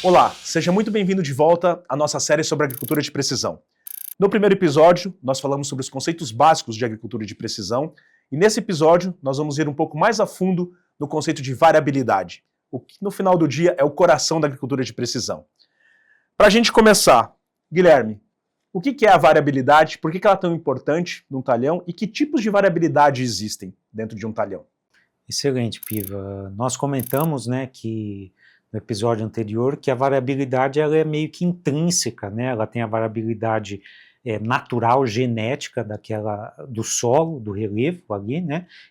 Olá, seja muito bem-vindo de volta à nossa série sobre agricultura de precisão. No primeiro episódio, nós falamos sobre os conceitos básicos de agricultura de precisão, e nesse episódio nós vamos ir um pouco mais a fundo no conceito de variabilidade, o que no final do dia é o coração da agricultura de precisão. Para a gente começar, Guilherme, o que é a variabilidade, por que ela é tão importante num talhão e que tipos de variabilidade existem dentro de um talhão? Excelente, Piva. Nós comentamos, que no episódio anterior, que a variabilidade ela é meio que intrínseca, ela tem a variabilidade natural, genética do solo, do relevo ali,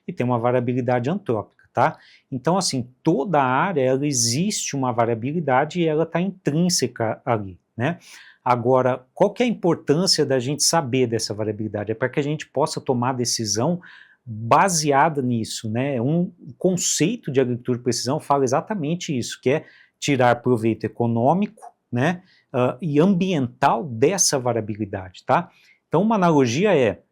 e tem uma variabilidade antrópica, tá? Então, assim, toda a área, ela existe uma variabilidade e ela está intrínseca ali, Agora, qual que é a importância da gente saber dessa variabilidade? É para que a gente possa tomar decisão baseada nisso, Um conceito de agricultura de precisão fala exatamente isso, que é tirar proveito econômico, e ambiental dessa variabilidade, tá? Então, uma analogia é,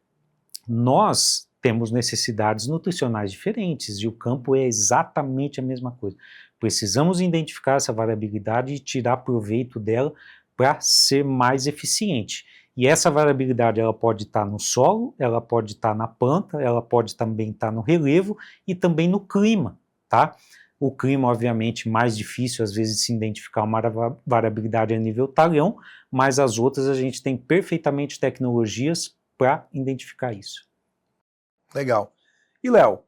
nós temos necessidades nutricionais diferentes e o campo é exatamente a mesma coisa. Precisamos identificar essa variabilidade e tirar proveito dela para ser mais eficiente. E essa variabilidade ela pode estar no solo, ela pode estar na planta, ela pode também estar no relevo e também no clima, tá? O clima, obviamente, mais difícil às vezes de se identificar uma variabilidade a nível talhão, mas as outras a gente tem perfeitamente tecnologias para identificar isso. Legal. E Léo,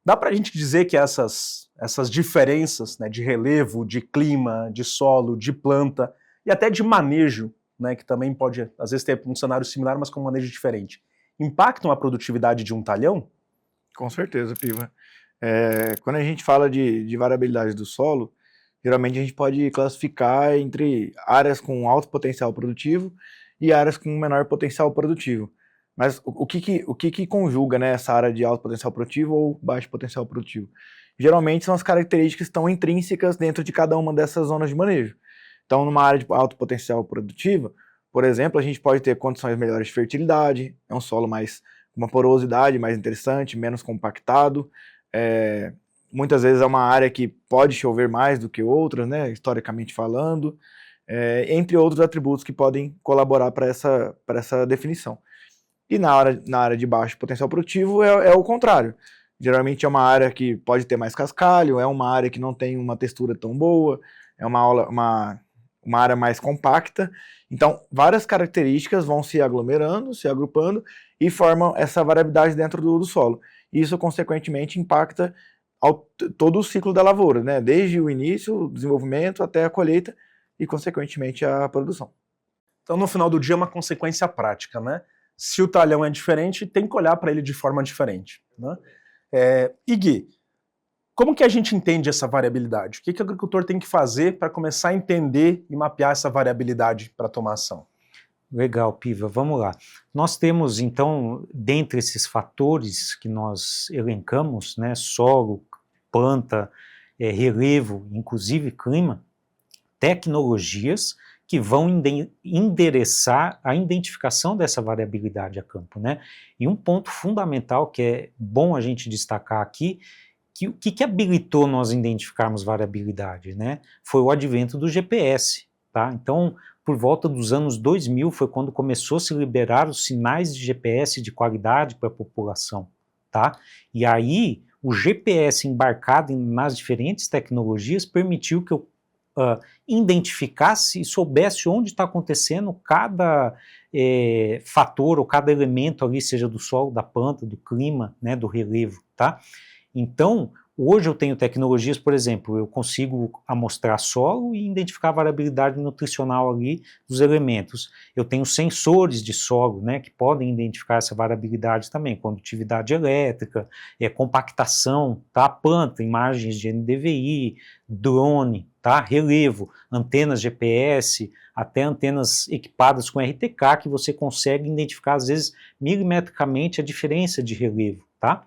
dá para a gente dizer que essas diferenças de relevo, de clima, de solo, de planta e até de manejo, que também pode, às vezes, ter um cenário similar, mas com um manejo diferente, impactam a produtividade de um talhão? Com certeza, Piva. Quando a gente fala de variabilidade do solo, geralmente a gente pode classificar entre áreas com alto potencial produtivo e áreas com menor potencial produtivo. Mas o que conjuga essa área de alto potencial produtivo ou baixo potencial produtivo? Geralmente são as características que estão intrínsecas dentro de cada uma dessas zonas de manejo. Então, numa área de alto potencial produtivo, por exemplo, a gente pode ter condições melhores de fertilidade, é um solo com uma porosidade mais interessante, menos compactado, muitas vezes é uma área que pode chover mais do que outras, historicamente falando, entre outros atributos que podem colaborar para essa definição. E na área de baixo potencial produtivo é o contrário. Geralmente é uma área que pode ter mais cascalho, é uma área que não tem uma textura tão boa, é uma área mais compacta. Então, várias características vão se aglomerando, se agrupando e formam essa variabilidade dentro do solo. Isso, consequentemente, impacta todo o ciclo da lavoura, desde o início, o desenvolvimento, até a colheita e, consequentemente, a produção. Então, no final do dia, é uma consequência prática, Se o talhão é diferente, tem que olhar para ele de forma diferente, E Gui, como que a gente entende essa variabilidade? O que o agricultor tem que fazer para começar a entender e mapear essa variabilidade para tomar ação? Legal, Piva, vamos lá. Nós temos, então, dentre esses fatores que nós elencamos, solo, planta, relevo, inclusive clima, tecnologias que vão endereçar a identificação dessa variabilidade a campo, E um ponto fundamental que é bom a gente destacar aqui, o que habilitou nós identificarmos variabilidade, Foi o advento do GPS, tá? Então, por volta dos anos 2000 foi quando começou a se liberar os sinais de GPS de qualidade para a população, tá? E aí, o GPS embarcado nas diferentes tecnologias permitiu que eu identificasse e soubesse onde está acontecendo cada fator ou cada elemento ali, seja do solo, da planta, do clima, do relevo, tá? Então, hoje eu tenho tecnologias, por exemplo, eu consigo amostrar solo e identificar a variabilidade nutricional ali dos elementos. Eu tenho sensores de solo, que podem identificar essa variabilidade também, condutividade elétrica, compactação, tá? Planta, imagens de NDVI, drone, tá? Relevo, antenas GPS, até antenas equipadas com RTK, que você consegue identificar, às vezes, milimetricamente a diferença de relevo, tá?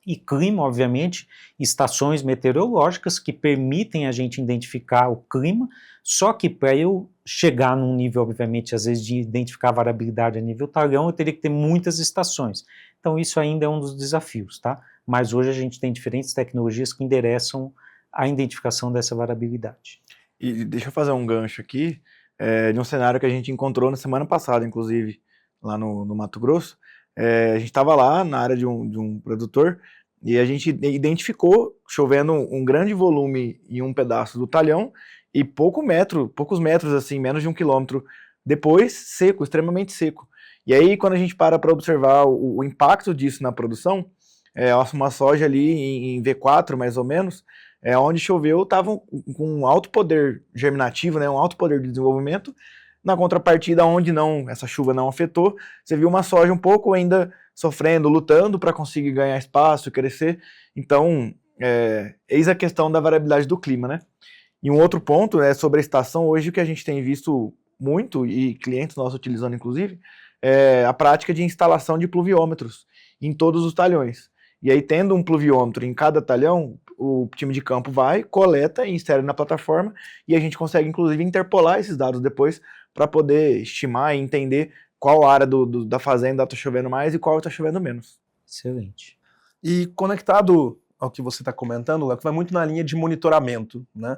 e clima, obviamente, estações meteorológicas que permitem a gente identificar o clima, só que para eu chegar num nível, obviamente, às vezes de identificar a variabilidade a nível talhão, eu teria que ter muitas estações. Então isso ainda é um dos desafios, tá? Mas hoje a gente tem diferentes tecnologias que endereçam a identificação dessa variabilidade. E deixa eu fazer um gancho aqui, de um cenário que a gente encontrou na semana passada, inclusive, lá no Mato Grosso. A gente estava lá na área de um produtor e a gente identificou chovendo um grande volume em um pedaço do talhão e poucos metros, assim, menos de 1 quilômetro depois, seco, extremamente seco. E aí, quando a gente para observar o impacto disso na produção, uma soja ali em V4, mais ou menos, onde choveu, estava com um alto poder germinativo, né, um alto poder de desenvolvimento. Na contrapartida, onde essa chuva não afetou, você viu uma soja um pouco ainda sofrendo, lutando para conseguir ganhar espaço, crescer. Então, eis a questão da variabilidade do clima, né? E um outro ponto é sobre a estação. Hoje o que a gente tem visto muito, e clientes nossos utilizando inclusive, é a prática de instalação de pluviômetros em todos os talhões. E aí, tendo um pluviômetro em cada talhão, o time de campo vai, coleta e insere na plataforma, e a gente consegue, inclusive, interpolar esses dados depois para poder estimar e entender qual área da fazenda está chovendo mais e qual está chovendo menos. Excelente. E conectado ao que você está comentando, Léo, que vai muito na linha de monitoramento, né?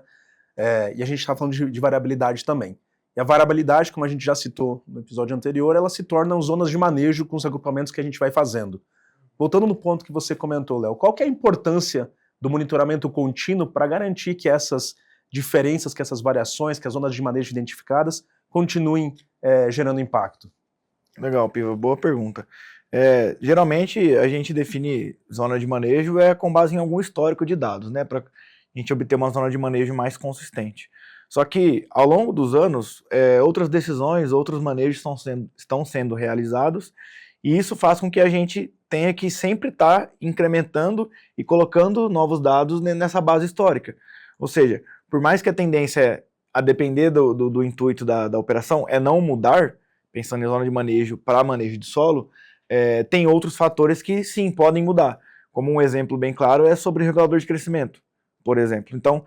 E a gente está falando de variabilidade também. E a variabilidade, como a gente já citou no episódio anterior, ela se torna zonas de manejo com os agrupamentos que a gente vai fazendo. Voltando no ponto que você comentou, Léo, qual que é a importância do monitoramento contínuo para garantir que essas diferenças, que essas variações, que as zonas de manejo identificadas continuem gerando impacto? Legal, Piva, boa pergunta. Geralmente a gente define zona de manejo com base em algum histórico de dados, né, para a gente obter uma zona de manejo mais consistente. Só que ao longo dos anos, outras decisões, outros manejos estão sendo realizados, e isso faz com que a gente tenha que sempre estar incrementando e colocando novos dados nessa base histórica. Ou seja, por mais que a tendência a depender do intuito da operação é não mudar, pensando em zona de manejo para manejo de solo, tem outros fatores que sim, podem mudar. Como um exemplo bem claro é sobre o regulador de crescimento, por exemplo. Então,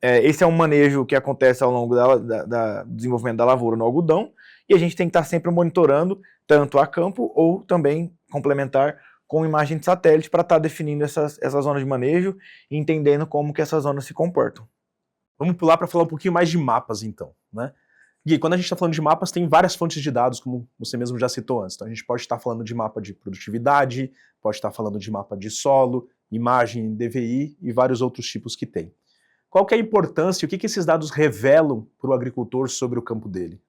esse é um manejo que acontece ao longo do desenvolvimento da lavoura no algodão, e a gente tem que estar sempre monitorando, tanto a campo ou também complementar com imagem de satélite para estar definindo essas zonas de manejo e entendendo como que essas zonas se comportam. Vamos pular para falar um pouquinho mais de mapas, então, né? Gui, quando a gente está falando de mapas, tem várias fontes de dados, como você mesmo já citou antes. Então a gente pode estar falando de mapa de produtividade, pode estar falando de mapa de solo, imagem DVI e vários outros tipos que tem. Qual que é a importância e o que esses dados revelam para o agricultor sobre o campo dele?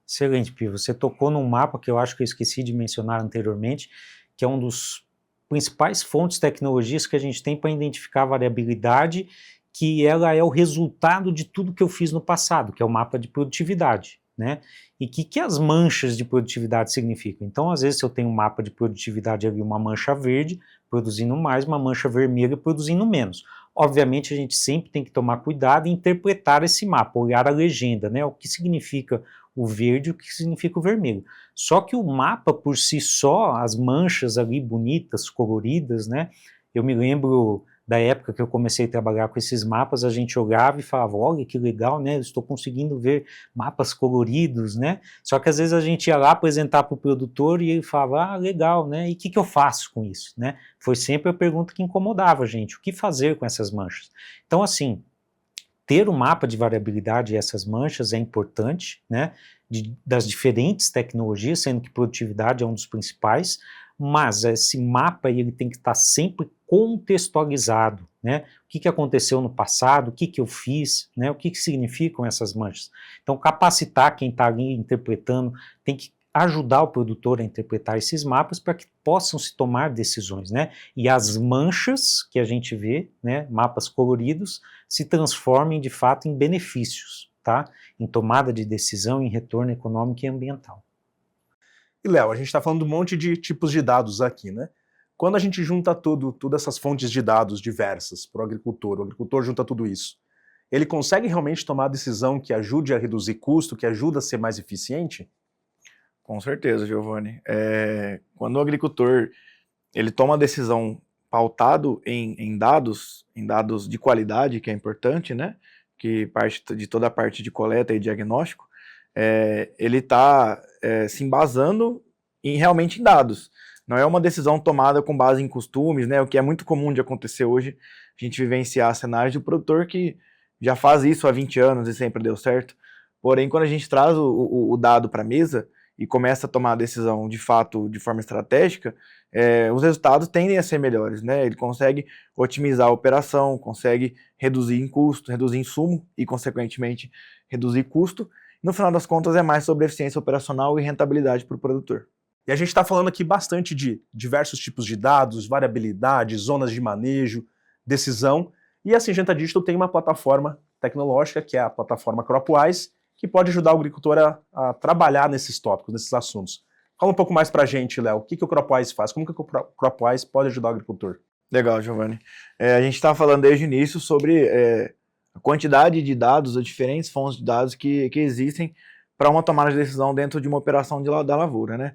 Excelente, Pio. Você tocou num mapa que eu acho que eu esqueci de mencionar anteriormente, que é um dos principais fontes de tecnologias que a gente tem para identificar a variabilidade, que ela é o resultado de tudo que eu fiz no passado, que é o mapa de produtividade, né? E que as manchas de produtividade significam? Então, às vezes, se eu tenho um mapa de produtividade ali, uma mancha verde produzindo mais, uma mancha vermelha produzindo menos. Obviamente, a gente sempre tem que tomar cuidado e interpretar esse mapa, olhar a legenda, né? O que significa o verde e o que significa o vermelho. Só que o mapa por si só, as manchas ali bonitas, coloridas, né? Eu me lembro da época que eu comecei a trabalhar com esses mapas, a gente olhava e falava, olha que legal, né? Eu estou conseguindo ver mapas coloridos, né? Só que às vezes a gente ia lá apresentar para o produtor e ele falava, legal, né? E o que eu faço com isso, né? Foi sempre a pergunta que incomodava a gente, o que fazer com essas manchas? Então, assim, ter um mapa de variabilidade e essas manchas é importante, né? Das diferentes tecnologias, sendo que produtividade é um dos principais, mas esse mapa ele tem que estar sempre contextualizado, né? O que aconteceu no passado, o que eu fiz, né? O que significam essas manchas. Então, capacitar quem está ali interpretando, tem que ajudar o produtor a interpretar esses mapas para que possam se tomar decisões, né? E as manchas que a gente vê, né, mapas coloridos, se transformem de fato em benefícios, tá? Em tomada de decisão, em retorno econômico e ambiental. E, Léo, a gente está falando de um monte de tipos de dados aqui, né? Quando a gente junta todas essas fontes de dados diversas para o agricultor junta tudo isso, ele consegue realmente tomar a decisão que ajude a reduzir custo, que ajuda a ser mais eficiente? Com certeza, Giovanni. Quando o agricultor ele toma a decisão pautado em dados de qualidade, que é importante, né? Que parte de toda a parte de coleta e diagnóstico, ele está se embasando realmente em dados. Não é uma decisão tomada com base em costumes, né? O que é muito comum de acontecer hoje, a gente vivenciar cenários de produtor que já faz isso há 20 anos e sempre deu certo. Porém, quando a gente traz o dado para a mesa e começa a tomar a decisão de fato de forma estratégica, os resultados tendem a ser melhores, né? Ele consegue otimizar a operação, consegue reduzir em custo, reduzir insumo e, consequentemente, reduzir custo. No final das contas, é mais sobre eficiência operacional e rentabilidade para o produtor. E a gente está falando aqui bastante de diversos tipos de dados, variabilidade, zonas de manejo, decisão. E a Syngenta Digital tem uma plataforma tecnológica, que é a plataforma CropWise, que pode ajudar o agricultor a trabalhar nesses tópicos, nesses assuntos. Fala um pouco mais para a gente, Léo, o que o CropWise faz? Como que o CropWise pode ajudar o agricultor? Legal, Giovanni. A gente está falando desde o início sobre a quantidade de dados, as diferentes fontes de dados que existem para uma tomada de decisão dentro de uma operação da lavoura, né?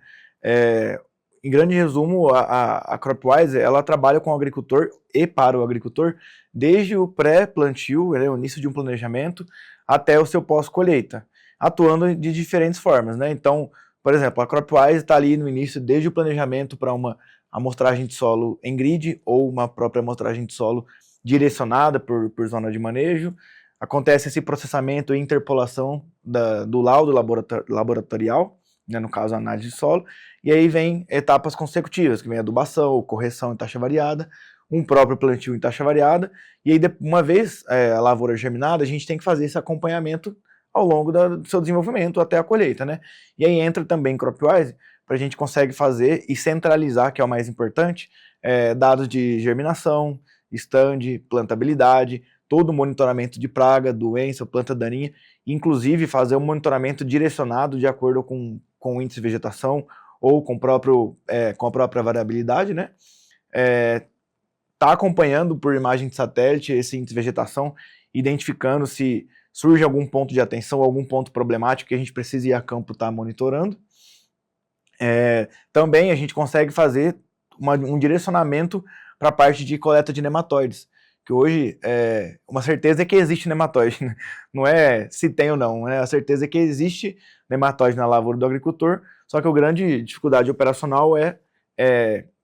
Em grande resumo, a CropWise, ela trabalha com o agricultor e para o agricultor desde o pré-plantio, o início de um planejamento, até o seu pós-colheita, atuando de diferentes formas, né? Então, por exemplo, a CropWise está ali no início, desde o planejamento para uma amostragem de solo em grid ou uma própria amostragem de solo direcionada por zona de manejo. Acontece esse processamento e interpolação do laudo laboratorial, né, no caso a análise de solo, e aí vem etapas consecutivas, que vem adubação, correção em taxa variada, um próprio plantio em taxa variada, e aí uma vez a lavoura germinada, a gente tem que fazer esse acompanhamento ao longo do seu desenvolvimento até a colheita, né? E aí entra também CropWise, para a gente consegue fazer e centralizar, que é o mais importante, dados de germinação, stand, plantabilidade, todo o monitoramento de praga, doença, planta daninha, inclusive fazer um monitoramento direcionado de acordo com o índice de vegetação ou com a própria variabilidade, né? Tá acompanhando por imagem de satélite esse índice de vegetação, identificando se surge algum ponto de atenção, algum ponto problemático que a gente precisa ir a campo estar monitorando. Também a gente consegue fazer um direcionamento para a parte de coleta de nematóides, que hoje uma certeza é que existe nematóide, né? Não é se tem ou não, né? A certeza é que existe nematóide na lavoura do agricultor, só que a grande dificuldade operacional é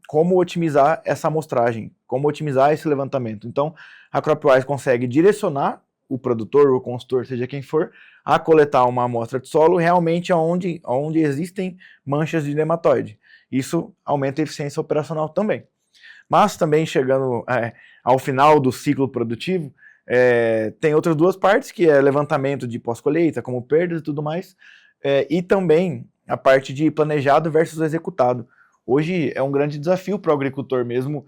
como otimizar essa amostragem, como otimizar esse levantamento. Então, a CropWise consegue direcionar o produtor, o consultor, seja quem for, a coletar uma amostra de solo realmente onde existem manchas de nematóide. Isso aumenta a eficiência operacional também. Mas também chegando ao final do ciclo produtivo, tem outras duas partes, que é levantamento de pós-colheita, como perdas e tudo mais, e também a parte de planejado versus executado. Hoje é um grande desafio para o agricultor mesmo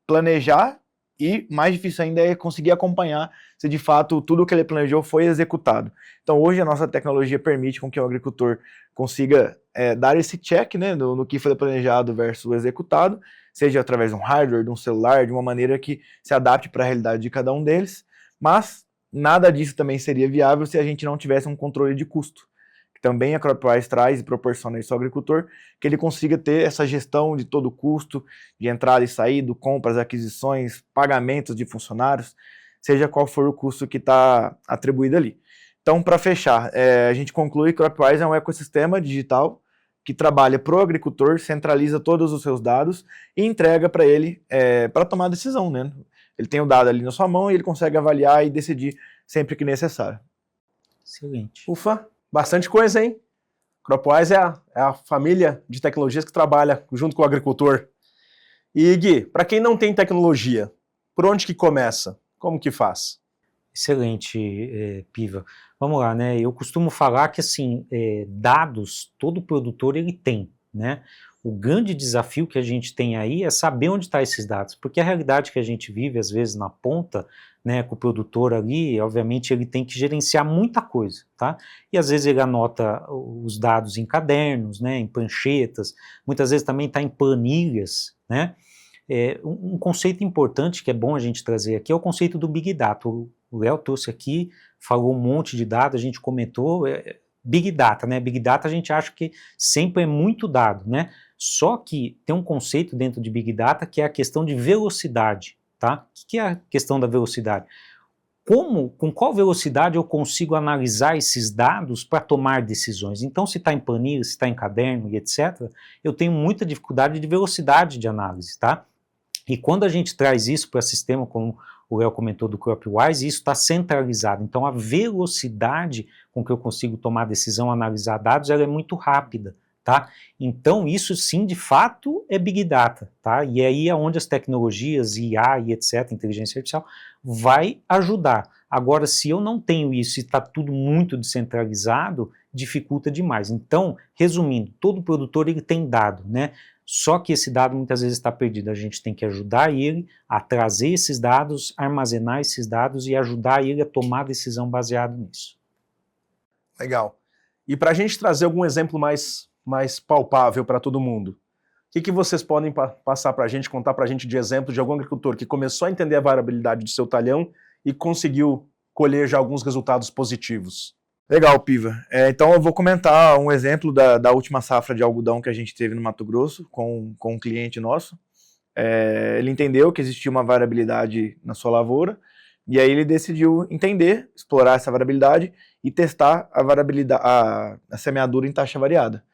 planejar, e mais difícil ainda é conseguir acompanhar se de fato tudo que ele planejou foi executado. Então hoje a nossa tecnologia permite com que o agricultor consiga dar esse check, né, no que foi planejado versus executado, seja através de um hardware, de um celular, de uma maneira que se adapte para a realidade de cada um deles, mas nada disso também seria viável se a gente não tivesse um controle de custo. Também a CropWise traz e proporciona isso ao agricultor, que ele consiga ter essa gestão de todo o custo, de entrada e saída, compras, aquisições, pagamentos de funcionários, seja qual for o custo que está atribuído ali. Então, para fechar, a gente conclui que o CropWise é um ecossistema digital que trabalha para o agricultor, centraliza todos os seus dados e entrega para ele para tomar decisão, né? Ele tem o dado ali na sua mão e ele consegue avaliar e decidir sempre que necessário. Excelente. Ufa! Bastante coisa, hein? CropWise é a família de tecnologias que trabalha junto com o agricultor. E Gui, para quem não tem tecnologia, por onde que começa? Como que faz? Excelente, Piva. Vamos lá, né? Eu costumo falar que, assim, dados, todo produtor ele tem, né? O grande desafio que a gente tem aí é saber onde estão esses dados, porque a realidade que a gente vive, às vezes, na ponta, né, com o produtor ali, obviamente ele tem que gerenciar muita coisa, tá? E às vezes ele anota os dados em cadernos, né, em pranchetas, muitas vezes também está em planilhas, né? Um conceito importante que é bom a gente trazer aqui é o conceito do Big Data. O Léo trouxe aqui, falou um monte de dados, a gente comentou, Big Data, né? Big Data a gente acha que sempre é muito dado, né? Só que tem um conceito dentro de Big Data que é a questão de velocidade, tá? O que é a questão da velocidade? Com qual velocidade eu consigo analisar esses dados para tomar decisões? Então, se está em planilha, se está em caderno e etc., eu tenho muita dificuldade de velocidade de análise, tá? E quando a gente traz isso para o sistema, como o Léo comentou do CropWise, isso está centralizado. Então, a velocidade com que eu consigo tomar decisão, analisar dados, ela é muito rápida, tá? Então, isso sim, de fato, é Big Data, tá? E aí é onde as tecnologias, IA e etc., inteligência artificial, vai ajudar. Agora, se eu não tenho isso e está tudo muito descentralizado, dificulta demais. Então, resumindo, todo produtor ele tem dado, né? Só que esse dado muitas vezes está perdido. A gente tem que ajudar ele a trazer esses dados, armazenar esses dados e ajudar ele a tomar decisão baseado nisso. Legal. E para a gente trazer algum exemplo mais palpável para todo mundo, o que vocês podem passar para a gente, contar para a gente de exemplo de algum agricultor que começou a entender a variabilidade do seu talhão e conseguiu colher já alguns resultados positivos? Legal, Piva. Então eu vou comentar um exemplo da última safra de algodão que a gente teve no Mato Grosso com um cliente nosso. Ele entendeu que existia uma variabilidade na sua lavoura e aí ele decidiu entender, explorar essa variabilidade e testar a semeadura em taxa variada.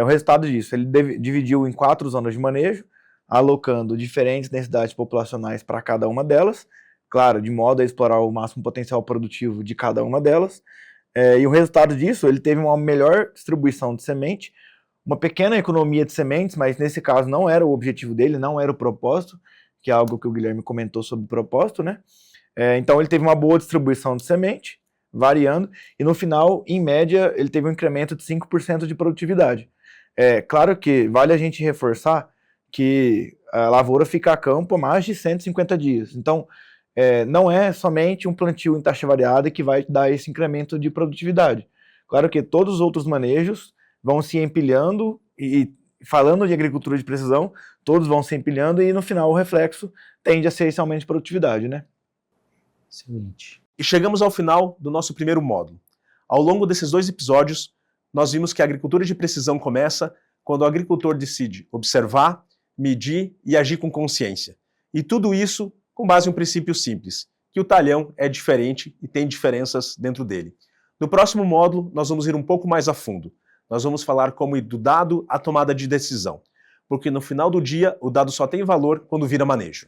O resultado disso, ele dividiu em 4 zonas de manejo, alocando diferentes densidades populacionais para cada uma delas, claro, de modo a explorar o máximo potencial produtivo de cada uma delas. E o resultado disso, ele teve uma melhor distribuição de semente, uma pequena economia de sementes, mas nesse caso não era o objetivo dele, não era o propósito, que é algo que o Guilherme comentou sobre o propósito, né? Então ele teve uma boa distribuição de semente, variando, e no final, em média, ele teve um incremento de 5% de produtividade. Claro que vale a gente reforçar que a lavoura fica a campo há mais de 150 dias, então não é somente um plantio em taxa variada que vai dar esse incremento de produtividade. Claro que todos os outros manejos vão se empilhando e, falando de agricultura de precisão, todos vão se empilhando e no final o reflexo tende a ser esse aumento de produtividade, né? Excelente. E chegamos ao final do nosso primeiro módulo. Ao longo desses 2 episódios, nós vimos que a agricultura de precisão começa quando o agricultor decide observar, medir e agir com consciência. E tudo isso com base em um princípio simples, que o talhão é diferente e tem diferenças dentro dele. No próximo módulo, nós vamos ir um pouco mais a fundo. Nós vamos falar como ir do dado à tomada de decisão, porque no final do dia, o dado só tem valor quando vira manejo.